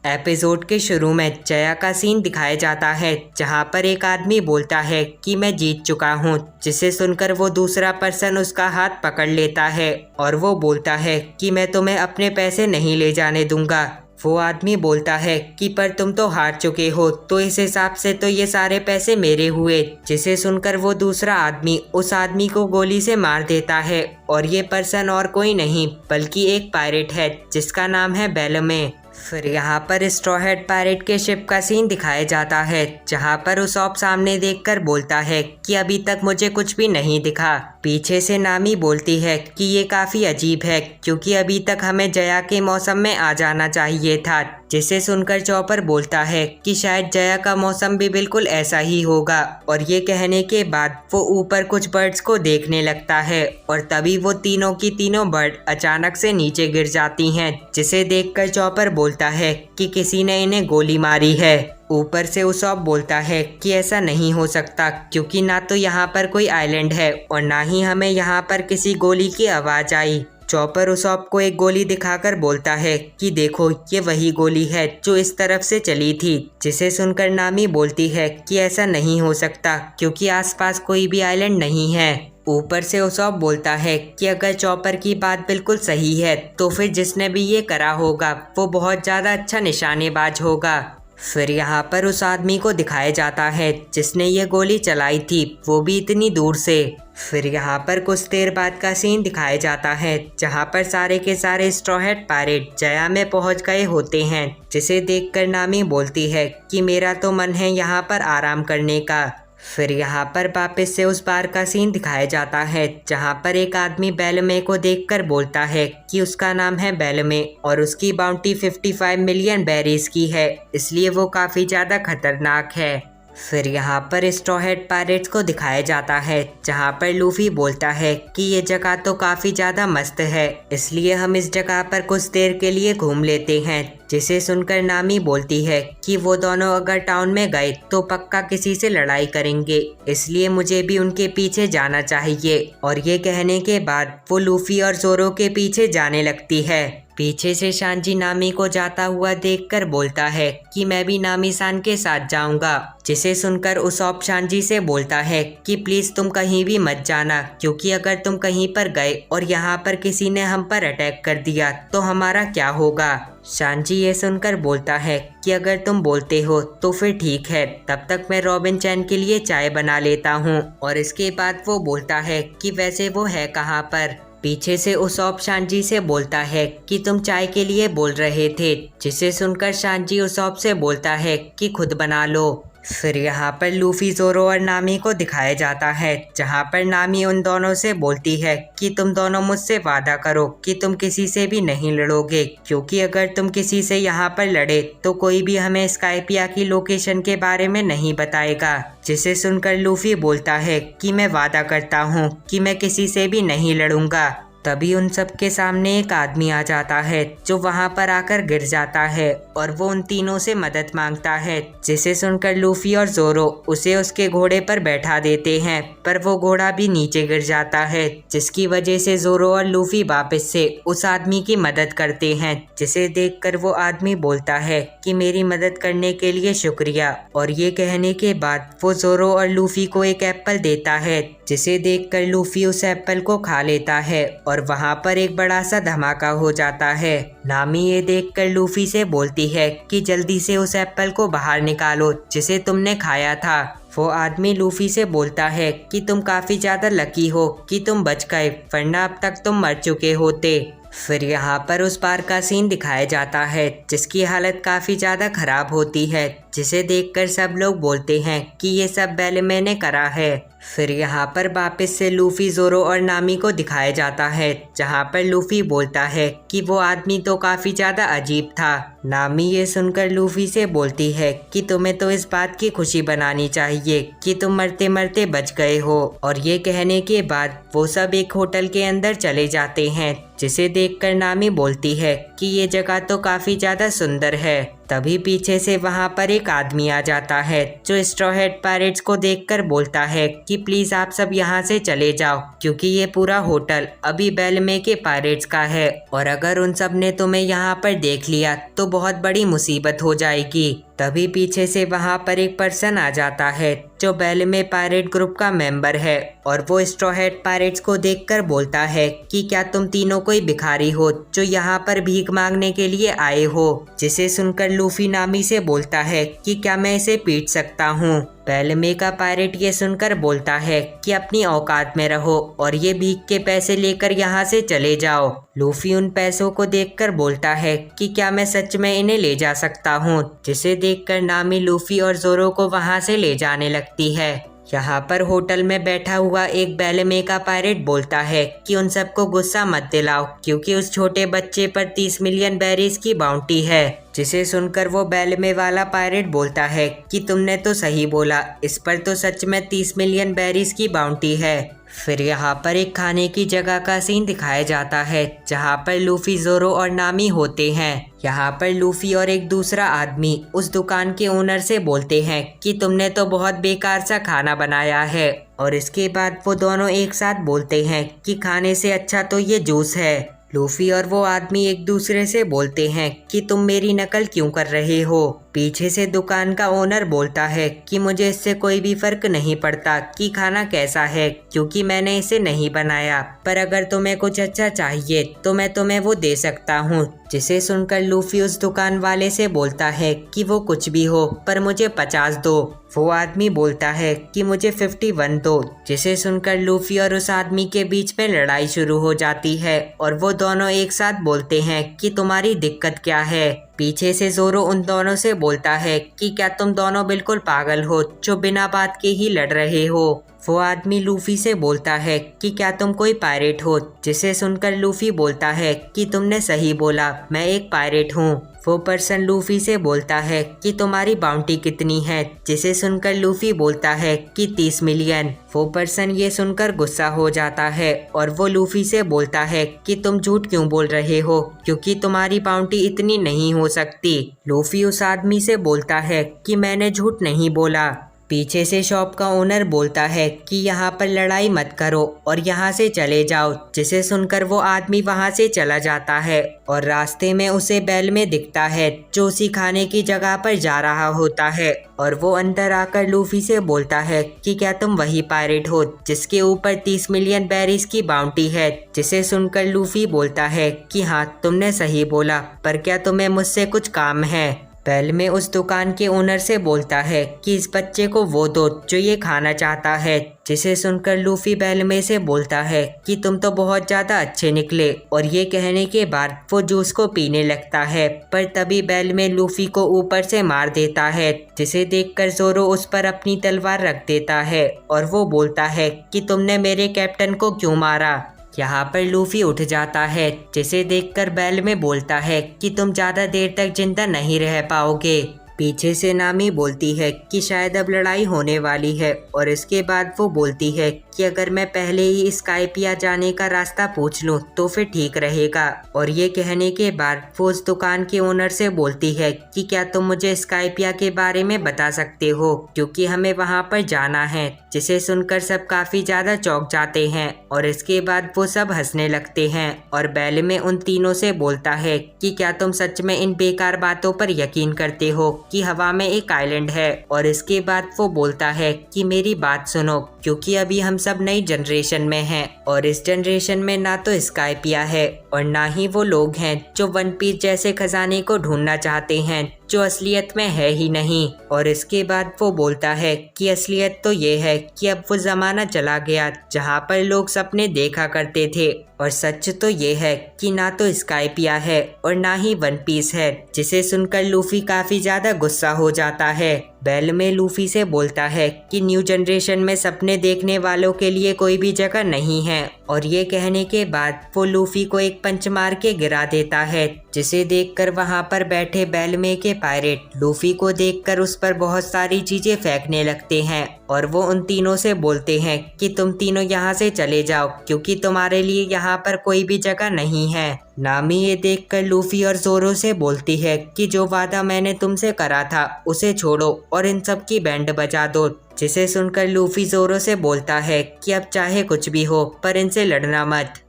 Episode के शुरू में जया का सीन दिखाया जाता है जहां पर एक आदमी बोलता है कि मैं जीत चुका हूं, जिसे सुनकर वो दूसरा पर्सन उसका हाथ पकड़ लेता है और वो बोलता है कि मैं तुम्हें अपने पैसे नहीं ले जाने दूंगा। वो आदमी बोलता है कि पर तुम तो हार चुके हो, तो इस हिसाब से तो ये सारे पैसे मेरे हुए। जिसे सुनकर वो दूसरा आदमी उस आदमी को गोली से मार देता है और ये पर्सन और कोई नहीं बल्कि एक पायरेट है जिसका नाम है बेलमे। फिर यहाँ पर स्ट्रॉ हैट पायरेट के शिप का सीन दिखाया जाता है जहाँ पर उसॉप सामने देखकर बोलता है कि अभी तक मुझे कुछ भी नहीं दिखा। पीछे से नामी बोलती है कि ये काफ़ी अजीब है क्योंकि अभी तक हमें जया के मौसम में आ जाना चाहिए था। जिसे सुनकर चॉपर बोलता है कि शायद जया का मौसम भी बिल्कुल ऐसा ही होगा और ये कहने के बाद वो ऊपर कुछ बर्ड्स को देखने लगता है और तभी वो तीनों की तीनों बर्ड अचानक से नीचे गिर जाती हैं। जिसे देखकर चॉपर बोलता है कि किसी ने इन्हें गोली मारी है। ऊपर से उसॉप बोलता है कि ऐसा नहीं हो सकता क्योंकि ना तो यहाँ पर कोई आइलैंड है और ना ही हमें यहाँ पर किसी गोली की आवाज़ आई। चॉपर उसॉप को एक गोली दिखाकर बोलता है कि देखो ये वही गोली है जो इस तरफ से चली थी। जिसे सुनकर नामी बोलती है कि ऐसा नहीं हो सकता क्योंकि आसपास कोई भी आइलैंड नहीं है। ऊपर से उसॉप बोलता है कि अगर चॉपर की बात बिल्कुल सही है तो फिर जिसने भी ये करा होगा वो बहुत ज़्यादा अच्छा निशानेबाज होगा। फिर यहाँ पर उस आदमी को दिखाया जाता है जिसने ये गोली चलाई थी, वो भी इतनी दूर से। फिर यहाँ पर कुछ देर बाद का सीन दिखाया जाता है जहाँ पर सारे के सारे स्ट्रॉ हैट पायरेट जया में पहुँच गए होते हैं। जिसे देखकर नामी बोलती है कि मेरा तो मन है यहाँ पर आराम करने का। फिर यहाँ पर वापस से उस बार का सीन दिखाया जाता है जहाँ पर एक आदमी बेलमे को देखकर बोलता है कि उसका नाम है बेलमे और उसकी बाउंटी 55 मिलियन बेरीज की है, इसलिए वो काफ़ी ज़्यादा खतरनाक है। फिर यहाँ पर स्ट्रॉ हैट पायरेट्स को दिखाया जाता है जहाँ पर लूफी बोलता है कि ये जगह तो काफ़ी ज़्यादा मस्त है, इसलिए हम इस जगह पर कुछ देर के लिए घूम लेते हैं। जिसे सुनकर नामी बोलती है कि वो दोनों अगर टाउन में गए तो पक्का किसी से लड़ाई करेंगे, इसलिए मुझे भी उनके पीछे जाना चाहिए। और ये कहने के बाद वो लूफी और जोरो के पीछे जाने लगती है। पीछे से शांजी नामी को जाता हुआ देखकर बोलता है कि मैं भी नामी सान के साथ जाऊंगा। जिसे सुनकर उसॉप शांजी से बोलता है कि प्लीज़ तुम कहीं भी मत जाना क्योंकि अगर तुम कहीं पर गए और यहाँ पर किसी ने हम पर अटैक कर दिया तो हमारा क्या होगा। शांजी ये सुनकर बोलता है कि अगर तुम बोलते हो तो फिर ठीक है, तब तक मैं रॉबिन चैन के लिए चाय बना लेता हूँ। और इसके बाद वो बोलता है कि वैसे वो है कहाँ पर। पीछे से उसॉप शांजी से बोलता है कि तुम चाय के लिए बोल रहे थे। जिसे सुनकर शांजी उसॉप से बोलता है कि खुद बना लो। फिर यहाँ पर लूफी, जोरो और नामी को दिखाया जाता है जहाँ पर नामी उन दोनों से बोलती है कि तुम दोनों मुझसे वादा करो कि तुम किसी से भी नहीं लड़ोगे क्योंकि अगर तुम किसी से यहाँ पर लड़े तो कोई भी हमें स्काइपिया की लोकेशन के बारे में नहीं बताएगा। जिसे सुनकर लूफी बोलता है कि मैं वादा करता हूँ कि मैं किसी से भी नहीं लड़ूंगा। तभी उन सब के सामने एक आदमी आ जाता है जो वहां पर आकर गिर जाता है और वो उन तीनों से मदद मांगता है। जिसे सुनकर लूफी और जोरो उसे उसके घोड़े पर बैठा देते हैं पर वो घोड़ा भी नीचे गिर जाता है, जिसकी वजह से जोरो और लूफी वापस से उस आदमी की मदद करते हैं। जिसे देखकर वो आदमी बोलता है कि मेरी मदद करने के लिए शुक्रिया। और ये कहने के बाद वो जोरो और लूफी को एक एप्पल देता है। जिसे देखकर लूफी उस एप्पल को खा लेता है और वहां पर एक बड़ा सा धमाका हो जाता है। नामी ये देखकर लूफी से बोलती है कि जल्दी से उस एप्पल को बाहर निकालो जिसे तुमने खाया था। वो आदमी लूफी से बोलता है कि तुम काफ़ी ज़्यादा लकी हो कि तुम बच गए, वरना अब तक तुम मर चुके होते। फिर यहाँ पर उस बार का सीन दिखाया जाता है जिसकी हालत काफ़ी ज़्यादा ख़राब होती है। जिसे देखकर सब लोग बोलते हैं कि ये सब बेलमे ने करा है। फिर यहाँ पर वापस से लूफी, जोरो और नामी को दिखाया जाता है जहाँ पर लूफी बोलता है कि वो आदमी तो काफ़ी ज़्यादा अजीब था। नामी ये सुनकर लूफी से बोलती है कि तुम्हें तो इस बात की खुशी बनानी चाहिए कि तुम मरते मरते बच गए हो। और ये कहने के बाद वो सब एक होटल के अंदर चले जाते हैं। जिसे देखकर नामी बोलती है कि ये जगह तो काफी ज्यादा सुंदर है। तभी पीछे से वहां पर एक आदमी आ जाता है जो स्ट्रॉ हैट पायरेट्स को देखकर बोलता है कि प्लीज आप सब यहाँ से चले जाओ, क्योंकि ये पूरा होटल अभी बेलमे के पायरेट्स का है और अगर उन सब ने तुम्हें यहाँ पर देख लिया तो बहुत बड़ी मुसीबत हो जाएगी। तभी पीछे से वहां पर एक पर्सन आ जाता है जो बेलमे पायरेट ग्रुप का मेंबर है और वो स्ट्रॉ हैट पायरेट्स को देखकर बोलता है कि क्या तुम तीनों कोई भिखारी हो जो यहाँ पर भीख मांगने के लिए आए हो। जिसे सुनकर लूफी नामी से बोलता है कि क्या मैं इसे पीट सकता हूँ। बेलमे का पायरेट ये सुनकर बोलता है कि अपनी औकात में रहो और ये भीख के पैसे लेकर यहाँ से चले जाओ। लूफी उन पैसों को देखकर बोलता है कि क्या मैं सच में इन्हें ले जा सकता हूँ। जिसे देखकर नामी लूफी और जोरो को वहाँ से ले जाने लगती है। यहाँ पर होटल में बैठा हुआ एक बेलमे का पायरेट बोलता है कि उन सबको गुस्सा मत दिलाओ, क्योंकि उस छोटे बच्चे पर 30 मिलियन बेरीज की बाउंटी है। जिसे सुनकर वो बेलमे वाला पायरेट बोलता है कि तुमने तो सही बोला, इस पर तो सच में 30 मिलियन बेरीज की बाउंटी है। फिर यहाँ पर एक खाने की जगह का सीन दिखाया जाता है जहाँ पर लूफी, जोरो और नामी होते हैं। यहाँ पर लूफी और एक दूसरा आदमी उस दुकान के ओनर से बोलते हैं कि तुमने तो बहुत बेकार सा खाना बनाया है और इसके बाद वो दोनों एक साथ बोलते हैं कि खाने से अच्छा तो ये जूस है। लूफी और वो आदमी एक दूसरे से बोलते हैं कि तुम मेरी नकल क्यों कर रहे हो। पीछे से दुकान का ओनर बोलता है कि मुझे इससे कोई भी फर्क नहीं पड़ता कि खाना कैसा है, क्योंकि मैंने इसे नहीं बनाया, पर अगर तुम्हें कुछ अच्छा चाहिए तो मैं तुम्हें वो दे सकता हूँ। जिसे सुनकर लूफी उस दुकान वाले से बोलता है कि वो कुछ भी हो पर मुझे 50 दो। वो आदमी बोलता है कि मुझे 51 दो। जिसे सुनकर लूफी और उस आदमी के बीच में लड़ाई शुरू हो जाती है और वो दोनों एक साथ बोलते हैं कि तुम्हारी दिक्कत क्या है। पीछे से जोरो उन दोनों से बोलता है कि क्या तुम दोनों बिल्कुल पागल हो जो बिना बात के ही लड़ रहे हो। वो आदमी लूफी से बोलता है कि क्या तुम कोई पायरेट हो। जिसे सुनकर लूफी बोलता है कि तुमने सही बोला, मैं एक पायरेट हूँ। वो पर्सन लूफी से बोलता है कि तुम्हारी बाउंटी कितनी है। जिसे सुनकर लूफी बोलता है कि 30 मिलियन। वो पर्सन ये सुनकर गुस्सा हो जाता है और वो लूफी से बोलता है कि तुम झूठ क्यों बोल रहे हो, क्योंकि तुम्हारी बाउंटी इतनी नहीं हो सकती। लूफी उस आदमी से बोलता है कि मैंने झूठ नहीं बोला। पीछे से शॉप का ओनर बोलता है कि यहाँ पर लड़ाई मत करो और यहाँ से चले जाओ। जिसे सुनकर वो आदमी वहाँ से चला जाता है और रास्ते में उसे बेलमे दिखता है जो उसी खाने की जगह पर जा रहा होता है और वो अंदर आकर लूफी से बोलता है कि क्या तुम वही पायरेट हो जिसके ऊपर 30 मिलियन बेरीज की बाउंटी है। जिसे सुनकर लूफी बोलता है कि हाँ, तुमने सही बोला, पर क्या तुम्हें मुझसे कुछ काम है। बेलमे उस दुकान के ओनर से बोलता है कि इस बच्चे को वो दो जो ये खाना चाहता है। जिसे सुनकर लूफी बेलमे से बोलता है कि तुम तो बहुत ज़्यादा अच्छे निकले, और ये कहने के बाद वो जूस को पीने लगता है। पर तभी बेलमे लूफी को ऊपर से मार देता है। जिसे देखकर जोरो उस पर अपनी तलवार रख देता है और वो बोलता है कि तुमने मेरे कैप्टन को क्यों मारा। यहाँ पर लूफी उठ जाता है। जिसे देखकर बेलमे बोलता है कि तुम ज़्यादा देर तक जिंदा नहीं रह पाओगे। पीछे से नामी बोलती है कि शायद अब लड़ाई होने वाली है और इसके बाद वो बोलती है कि अगर मैं पहले ही स्काइपिया जाने का रास्ता पूछ लूं तो फिर ठीक रहेगा। और ये कहने के बाद वो उस दुकान के ओनर से बोलती है कि क्या तुम मुझे स्काइपिया के बारे में बता सकते हो, क्योंकि हमें वहां पर जाना है। जिसे सुनकर सब काफी ज्यादा चौंक जाते हैं और इसके बाद वो सब हंसने लगते हैं और बेलमे उन तीनों से बोलता है कि क्या तुम सच में इन बेकार बातों पर यकीन करते हो कि हवा में एक आइलैंड है। और इसके बाद वो बोलता है कि मेरी बात सुनो, क्योंकि अभी हम सब नई जनरेशन में हैं और इस जनरेशन में ना तो स्काइपिया है और ना ही वो लोग हैं जो वन पीस जैसे खजाने को ढूंढना चाहते हैं जो असलियत में है ही नहीं। और इसके बाद वो बोलता है कि असलियत तो ये है कि अब वो ज़माना चला गया जहाँ पर लोग सपने देखा करते थे, और सच तो ये है कि ना तो स्काइपिया है और ना ही वन पीस है। जिसे सुनकर लूफी काफ़ी ज़्यादा गुस्सा हो जाता है। बेलमे लूफी से बोलता है कि न्यू जनरेशन में सपने देखने वालों के लिए कोई भी जगह नहीं है, और ये कहने के बाद वो लूफी को एक पंच मार के गिरा देता है। जिसे देखकर वहां पर बैठे बेलमे के पायरेट लूफी को देखकर उस पर बहुत सारी चीजें फेंकने लगते हैं और वो उन तीनों से बोलते हैं कि तुम तीनों यहाँ से चले जाओ, क्योंकि तुम्हारे लिए यहाँ पर कोई भी जगह नहीं है। नामी ये देखकर लूफी और जोरो से बोलती है कि जो वादा मैंने तुमसे करा था उसे छोड़ो और इन सब की बैंड बजा दो। जिसे सुनकर लूफी जोरो से बोलता है कि अब चाहे कुछ भी हो पर इनसे लड़ना मत।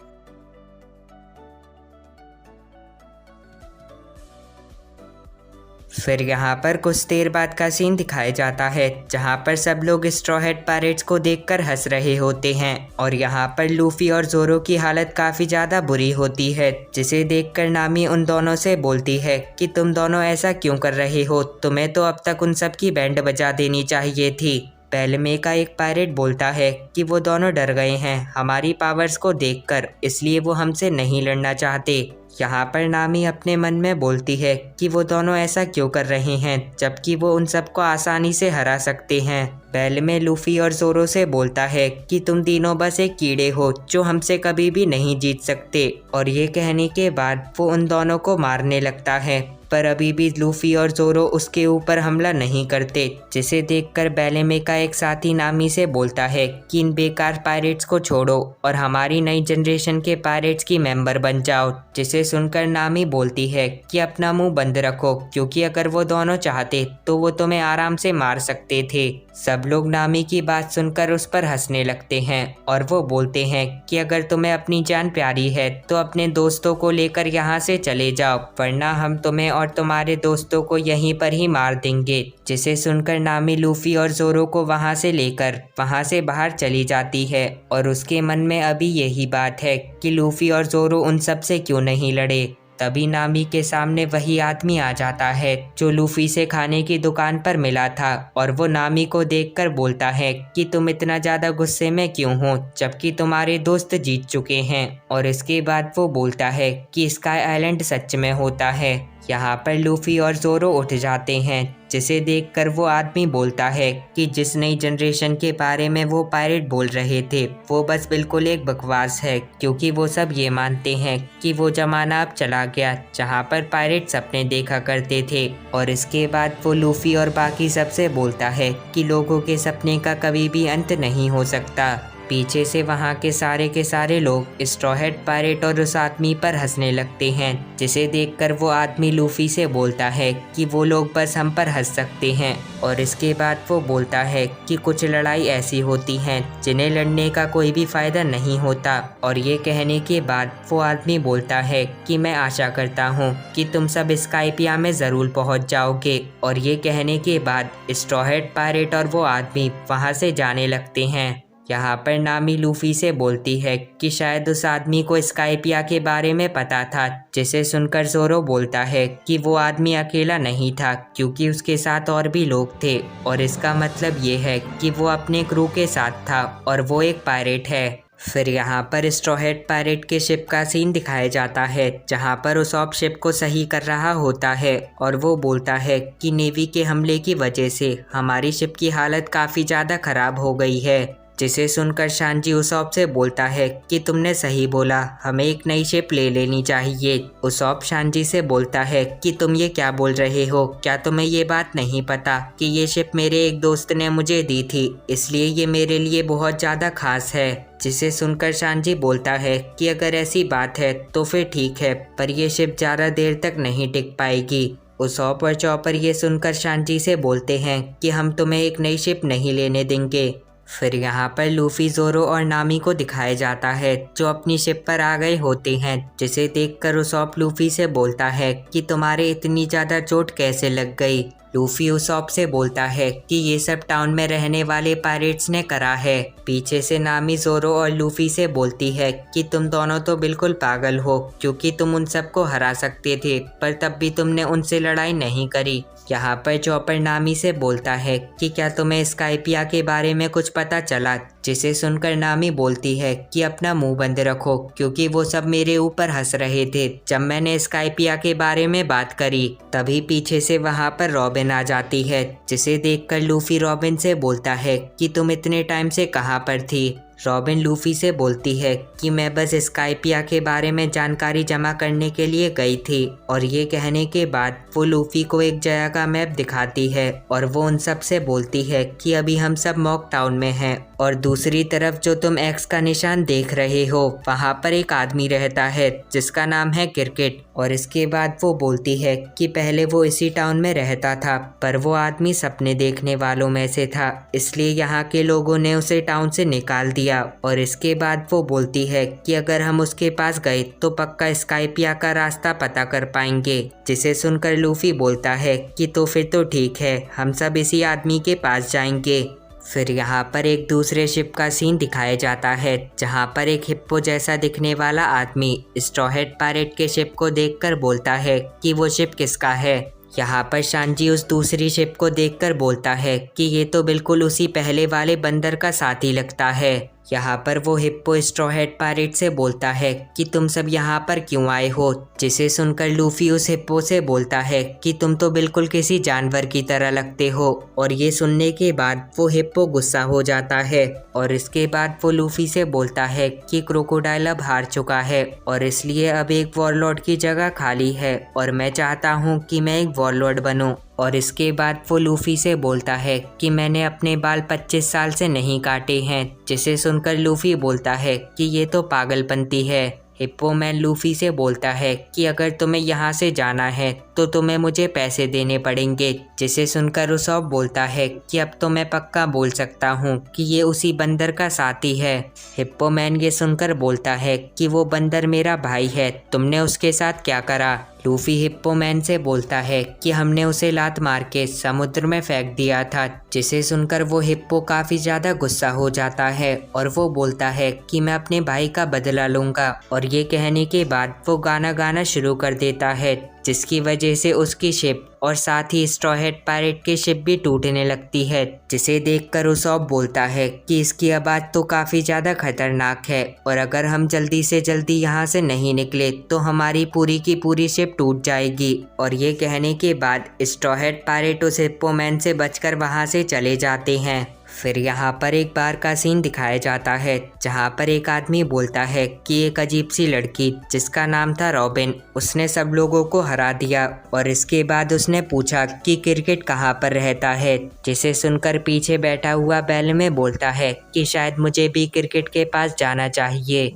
फिर यहाँ पर कुछ देर बाद का सीन दिखाया जाता है जहाँ पर सब लोग स्ट्रॉ हैट पायरेट्स को देखकर हंस रहे होते हैं और यहाँ पर लूफी और जोरो की हालत काफ़ी ज़्यादा बुरी होती है। जिसे देखकर नामी उन दोनों से बोलती है कि तुम दोनों ऐसा क्यों कर रहे हो, तुम्हें तो अब तक उन सब की बैंड बजा देनी चाहिए थी। बेलमे का एक पायरेट बोलता है कि वो दोनों डर गए हैं हमारी पावर्स को देखकर, इसलिए वो हमसे नहीं लड़ना चाहते। यहाँ पर नामी अपने मन में बोलती है कि वो दोनों ऐसा क्यों कर रहे हैं जबकि वो उन सबको आसानी से हरा सकते हैं। बेलमे लूफी और जोरो से बोलता है कि तुम तीनों बस एक कीड़े हो जो हमसे कभी भी नहीं जीत सकते, और ये कहने के बाद वो उन दोनों को मारने लगता है। पर अभी भी लूफी और जोरो उसके ऊपर हमला नहीं करते। जिसे देखकर बेलेमे का एक साथी नामी से बोलता है कि इन बेकार पायरेट्स को छोड़ो और हमारी नई जनरेशन के पायरेट्स की मेंबर बन जाओ। जिसे सुनकर नामी बोलती है कि अपना मुंह बंद रखो क्योंकि अगर वो दोनों चाहते तो वो तुम्हें आराम से मार सकते थे। सब लोग नामी की बात सुनकर उस पर हंसने लगते हैं और वो बोलते हैं कि अगर तुम्हें अपनी जान प्यारी है तो अपने दोस्तों को लेकर यहाँ से चले जाओ, वरना हम तुम्हें और तुम्हारे दोस्तों को यहीं पर ही मार देंगे। जिसे सुनकर नामी लूफी और जोरो को वहाँ से लेकर वहाँ से बाहर चली जाती है और उसके मन में अभी यही बात है कि लूफी और जोरो उन सब से क्यों नहीं लड़े। तभी नामी के सामने वही आदमी आ जाता है जो लूफी से खाने की दुकान पर मिला था और वो नामी को देखकर बोलता है कि तुम इतना ज़्यादा गुस्से में क्यों हो जबकि तुम्हारे दोस्त जीत चुके हैं। और इसके बाद वो बोलता है कि स्काई आइलैंड सच में होता है। यहाँ पर लूफी और जोरो उठ जाते हैं। जिसे देखकर वो आदमी बोलता है कि जिस नई जनरेशन के बारे में वो पायरेट बोल रहे थे वो बस बिल्कुल एक बकवास है, क्योंकि वो सब ये मानते हैं कि वो जमाना अब चला गया जहाँ पर पायरेट सपने देखा करते थे। और इसके बाद वो लूफी और बाकी सबसे बोलता है कि लोगों के सपने का कभी भी अंत नहीं हो सकता। पीछे से वहाँ के सारे लोग स्ट्रॉ हैट पायरेट और उस आदमी पर हंसने लगते हैं। जिसे देखकर वो आदमी लूफी से बोलता है कि वो लोग बस हम पर हंस सकते हैं। और इसके बाद वो बोलता है कि कुछ लड़ाई ऐसी होती हैं जिन्हें लड़ने का कोई भी फायदा नहीं होता। और ये कहने के बाद वो आदमी बोलता है कि मैं आशा करता हूँ कि तुम सब स्काइपिया में ज़रूर पहुँच जाओगे। और ये कहने के बाद स्ट्रॉ हैट पायरेट और वो आदमी वहाँ से जाने लगते हैं। यहाँ पर नामी लूफी से बोलती है कि शायद उस आदमी को स्काइपिया के बारे में पता था। जिसे सुनकर जोरो बोलता है कि वो आदमी अकेला नहीं था क्योंकि उसके साथ और भी लोग थे, और इसका मतलब ये है कि वो अपने क्रू के साथ था और वो एक पायरेट है। फिर यहाँ पर स्ट्रॉ हैट पायरेट के शिप का सीन दिखाया जाता है जहाँ पर उसॉप शिप को सही कर रहा होता है और वो बोलता है कि नेवी के हमले की वजह से हमारी शिप की हालत काफ़ी ज़्यादा ख़राब हो गई है। जिसे सुनकर शांजी उसॉप से बोलता है कि तुमने सही बोला, हमें एक नई शिप ले लेनी चाहिए। उसॉप शांजी से बोलता है कि तुम ये क्या बोल रहे हो, क्या तुम्हें ये बात नहीं पता कि ये शिप मेरे एक दोस्त ने मुझे दी थी, इसलिए ये मेरे लिए बहुत ज़्यादा खास है। जिसे सुनकर शांजी बोलता है कि अगर ऐसी बात है तो फिर ठीक है, पर यह शिप ज़्यादा देर तक नहीं टिक पाएगी। उसॉप और चॉपर ये सुनकर शांजी से बोलते हैं कि हम तुम्हें एक नई शिप नहीं लेने देंगे। फिर यहाँ पर लूफी, जोरो और नामी को दिखाया जाता है जो अपनी शिप पर आ गए होते हैं। जिसे देखकर उसॉप लूफी से बोलता है कि तुम्हारे इतनी ज़्यादा चोट कैसे लग गई। लूफी उसॉप से बोलता है कि ये सब टाउन में रहने वाले पायरेट्स ने करा है। पीछे से नामी जोरो और लूफी से बोलती है कि तुम दोनों तो बिल्कुल पागल हो, क्योंकि तुम उन सबको हरा सकते थे पर तब भी तुमने उनसे लड़ाई नहीं करी। यहाँ पर चॉपर नामी से बोलता है कि क्या तुम्हें स्काइपिया के बारे में कुछ पता चला। जिसे सुनकर नामी बोलती है कि अपना मुंह बंद रखो, क्योंकि वो सब मेरे ऊपर हंस रहे थे जब मैंने स्काइपिया के बारे में बात करी। तभी पीछे से वहाँ पर रॉबिन आ जाती है। जिसे देखकर लूफी रॉबिन से बोलता है कि तुम इतने टाइम से कहाँ पर थी। रॉबिन लूफी से बोलती है कि मैं बस स्काइपिया के बारे में जानकारी जमा करने के लिए गई थी, और ये कहने के बाद वो लूफी को एक जगह का मैप दिखाती है और वो उन सब से बोलती है कि अभी हम सब मॉक टाउन में हैं और दूसरी तरफ जो तुम एक्स का निशान देख रहे हो वहाँ पर एक आदमी रहता है जिसका नाम है क्रिकेट। और इसके बाद वो बोलती है कि पहले वो इसी टाउन में रहता था, पर वो आदमी सपने देखने वालों में से था, इसलिए यहाँ के लोगों ने उसे टाउन से निकाल दिया। और इसके बाद वो बोलती है कि अगर हम उसके पास गए तो पक्का स्काइपिया का रास्ता पता कर पाएंगे, जिसे सुनकर लूफी बोलता है कि तो फिर तो ठीक है, हम सब इसी आदमी के पास जाएंगे। फिर यहाँ पर एक दूसरे शिप का सीन दिखाया जाता है जहाँ पर एक हिप्पो जैसा दिखने वाला आदमी स्ट्रॉ हैट पायरेट के शिप को देखकर बोलता है कि वो शिप किसका है। यहाँ पर शांजी उस दूसरी शिप को देखकर बोलता है कि ये तो बिल्कुल उसी पहले वाले बंदर का साथी लगता है। यहाँ पर वो हिप्पो स्ट्रॉ हैट पायरेट से बोलता है कि तुम सब यहाँ पर क्यों आए हो, जिसे सुनकर लूफी उस हिप्पो से बोलता है कि तुम तो बिल्कुल किसी जानवर की तरह लगते हो। और ये सुनने के बाद वो हिप्पो गुस्सा हो जाता है और इसके बाद वो लूफी से बोलता है कि क्रोकोडाइल अब हार चुका है और इसलिए अब एक वॉरलॉर्ड की जगह खाली है और मैं चाहता हूँ कि मैं एक वॉरलॉर्ड बनूँ। और इसके बाद वो लूफी से बोलता है कि मैंने अपने बाल 25 साल से नहीं काटे हैं, जिसे सुनकर लूफी बोलता है कि ये तो पागलपंती है। हिप्पो मैन लूफी से बोलता है कि अगर तुम्हें यहाँ से जाना है तो तुम्हें मुझे पैसे देने पड़ेंगे, जिसे सुनकर उसॉप बोलता है कि अब तो मैं पक्का बोल सकता हूँ कि ये उसी बंदर का साथी है। हिप्पो मैन ये सुनकर बोलता है कि वो बंदर मेरा भाई है, तुमने उसके साथ क्या करा। लूफी हिप्पो मैन से बोलता है कि हमने उसे लात मार के समुद्र में फेंक दिया था, जिसे सुनकर वो हिप्पो काफ़ी ज़्यादा गुस्सा हो जाता है और वो बोलता है कि मैं अपने भाई का बदला लूँगा। और ये कहने के बाद वो गाना गाना शुरू कर देता है, जिसकी वजह से उसकी शिप और साथ ही स्ट्रॉ हैट पायरेट की शिप भी टूटने लगती है, जिसे देखकर उसॉप बोलता है कि इसकी आवाज़ तो काफ़ी ज़्यादा खतरनाक है और अगर हम जल्दी से जल्दी यहाँ से नहीं निकले तो हमारी पूरी की पूरी शिप टूट जाएगी। और ये कहने के बाद स्ट्रॉ हैट पायरेट उस हिप्पो मैन से बचकर वहाँ से चले जाते हैं। फिर यहाँ पर एक बार का सीन दिखाया जाता है जहाँ पर एक आदमी बोलता है कि एक अजीब सी लड़की जिसका नाम था रॉबिन, उसने सब लोगों को हरा दिया। और इसके बाद उसने पूछा कि क्रिकेट कहाँ पर रहता है, जिसे सुनकर पीछे बैठा हुआ बैल में बोलता है कि शायद मुझे भी क्रिकेट के पास जाना चाहिए।